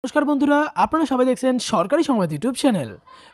নমস্কার বন্ধুরা, আপনারা সবাই দেখছেন সরকারি সংবাদ ইউটিউব চ্যানেল।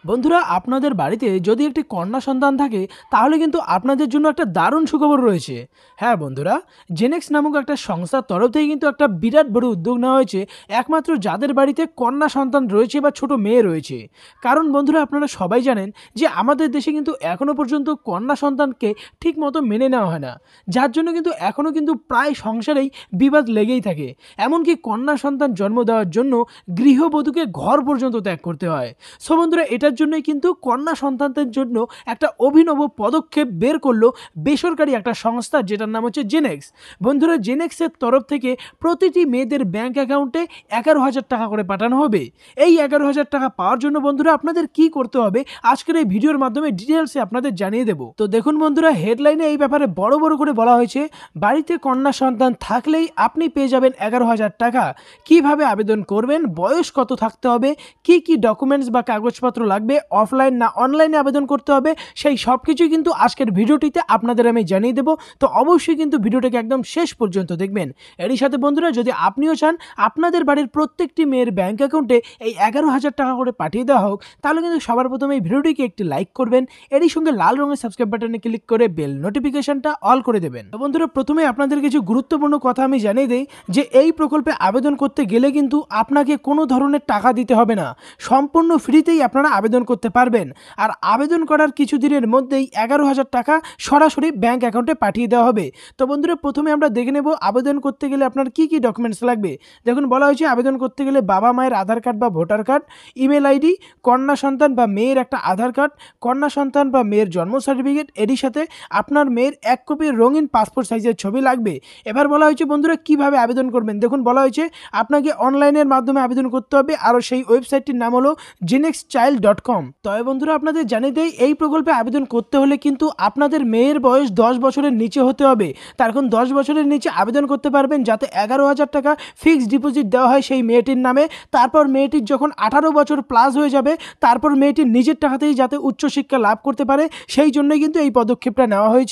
বন্ধুরা, আপনাদের বাড়িতে যদি একটি কন্যা সন্তান থাকে তাহলে কিন্তু আপনাদের জন্য একটা দারুণ সুখবর রয়েছে। হ্যাঁ বন্ধুরা, জেনেক্স নামক একটা সংস্থার তরফ থেকে কিন্তু একটা বিরাট বড় উদ্যোগ নেওয়া হয়েছে একমাত্র যাদের বাড়িতে কন্যা সন্তান রয়েছে বা ছোট মেয়ে রয়েছে। কারণ বন্ধুরা, আপনারা সবাই জানেন যে আমাদের দেশে কিন্তু এখনও পর্যন্ত কন্যা সন্তানকে ঠিক মতো মেনে নেওয়া হয় না, যার জন্য কিন্তু এখনও কিন্তু প্রায় সংসারেই বিবাদ লেগেই থাকে। এমনকি কন্যা সন্তান জন্ম দেওয়ার জন্য গৃহবধূকে ঘর পর্যন্ত ত্যাগ করতে হয়। সো বন্ধুরা, এটার জন্যই কিন্তু কন্যা সন্তানদের জন্য একটা অভিনব পদক্ষেপ বের করলো বেসরকারি একটা সংস্থা, যেটার নাম হচ্ছে জেনেক্স। বন্ধুরা, জেনেক্সের তরফ থেকে প্রতিটি মেয়েদের ব্যাংক অ্যাকাউন্টে 11,000 টাকা করে পাঠানো হবে। এই 11,000 টাকা পাওয়ার জন্য বন্ধুরা আপনাদের কি করতে হবে আজকের এই ভিডিওর মাধ্যমে ডিটেলসে আপনাদের জানিয়ে দেব। তো দেখুন বন্ধুরা, হেডলাইনে এই ব্যাপারে বড় বড় করে বলা হয়েছে, বাড়িতে কন্যা সন্তান থাকলেই আপনি পেয়ে যাবেন 11,000 টাকা। কিভাবে আবেদন করবেন, বয়স কত থাকতে হবে, কি কি ডকুমেন্টস বা কাগজপত্র লাগবে, অফলাইন না অনলাইনে আবেদন করতে হবে, সেই সব কিছুই কিন্তু আজকের ভিডিওটিতে আপনাদের আমি জানিয়ে দেবো। তো অবশ্যই কিন্তু ভিডিওটাকে একদম শেষ পর্যন্ত দেখবেন। এরই সাথে বন্ধুরা, যদি আপনিও চান আপনাদের বাড়ির প্রত্যেকটি মেয়ের ব্যাংক অ্যাকাউন্টে এই 11,000 টাকা করে পাঠিয়ে দেওয়া হোক, তাহলে কিন্তু সবার প্রথমে এই ভিডিওটিকে একটি লাইক করবেন, এরই সঙ্গে লাল রঙের সাবস্ক্রাইব বাটনে ক্লিক করে বেল নোটিফিকেশনটা অল করে দেবেন। তো বন্ধুরা, প্রথমে আপনাদের কিছু গুরুত্বপূর্ণ কথা আমি জানিয়ে দিই যে এই প্রকল্পে আবেদন করতে গেলে কিন্তু আপনাকে কোনো ধরনের টাকা দিতে হবে না, সম্পূর্ণ ফ্রিতেই আপনারা আবেদন করতে পারবেন। আর আবেদন করার কিছু দিনের মধ্যেই 11,000 টাকা সরাসরি ব্যাংক অ্যাকাউন্টে পাঠিয়ে দেওয়া হবে। তো বন্ধুরা, প্রথমে আমরা দেখে নেব আবেদন করতে গেলে আপনার কি কি ডকুমেন্টস লাগবে। দেখুন, বলা হয়েছে আবেদন করতে গেলে বাবা মায়ের আধার কার্ড বা ভোটার কার্ড, ইমেল আইডি, কন্যা সন্তান বা মেয়ের একটা আধার কার্ড, কন্যা সন্তান বা মেয়ের জন্ম সার্টিফিকেট, এরই সাথে আপনার মেয়ের 1 কপি রঙিন পাসপোর্ট সাইজের ছবি লাগবে। এবার বলা হয়েছে বন্ধুরা কিভাবে আবেদন করবেন। দেখুন, বলা হয়েছে আপনাকে অনলাইনের মাধ্যমে আবেদন করতে হবে, আর সেই ওয়েবসাইটটির নাম হলো genexchild.com। তবে বন্ধুরা, আপনাদের জানিয়ে দেই এই প্রকল্পে আবেদন করতে হলে কিন্তু আপনাদের মেয়ের বয়স 10 বছরের নিচে হতে হবে। তার কারণ 10 বছরের নিচে আবেদন করতে পারবেন, যাতে 11,000 টাকা ফিক্সড ডিপোজিট দেওয়া হয় সেই মেয়েটির নামে। তারপর মেয়েটির যখন 18 বছর প্লাস হয়ে যাবে, তারপর মেয়েটির নিজের টাকাতেই যাতে উচ্চশিক্ষা লাভ করতে পারে, সেই জন্যই কিন্তু এই পদক্ষেপটা নেওয়া হয়েছে।